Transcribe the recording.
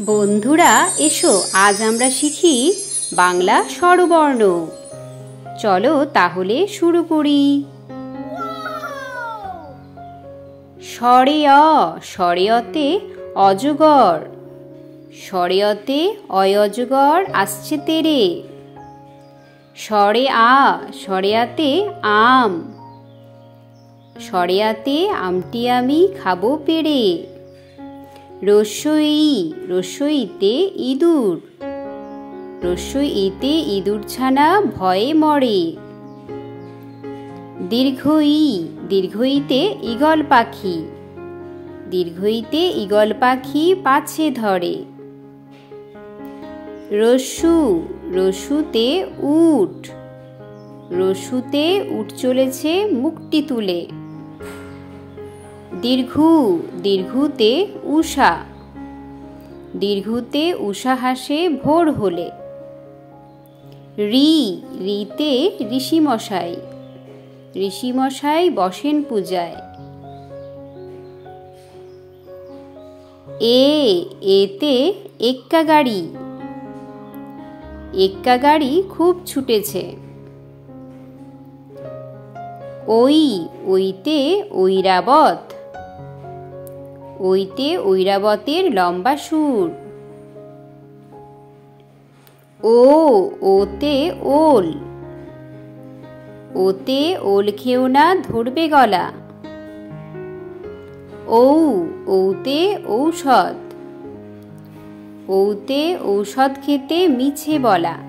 বন্ধুরা এসো, আজ আমরা শিখি বাংলা স্বরবর্ণ। চলো তাহলে শুরু করি। স্বরে অ, স্বরে অতে অজগর, স্বরে অতে অয়জগর আসছে তেরে। স্বরে আ, স্বরে আতে আম, স্বরে আতে আমটি আমি খাবো পেড়ে। রস্যই ই, রস্যইতে ইঁদুর, রস্যই ইতে ইঁদুর ছানা ভয়ে মরে। দীর্ঘই, দীর্ঘইতে ঈগল পাখি, দীর্ঘইতে ঈগল পাখি পাছে ধরে। রস্যু, রস্যুতে উট, রস্যুতে উট চলেছে মুখটি তুলে। দীর্ঘু, দীর্ঘুতে উষা, দীর্ঘুতে উষা হাসে ভোর হলে। ঋ, ঋতে ঋষিমশাই, ঋষিমশাই বসেন পূজায়। এ, এতে এক্কা গাড়ি, এক্কা গাড়ি খুব ছুটেছে। ওই, ওইতে ঐরাবত, ওইতে ঐরাবতের লম্বা সুর। ও, ওতে ওল, ওতে ওল খেও না ধরবে গলা। ঔ, ঔতে ঔষধ, ঔতে ঔষধ খেতে মিছে বলা।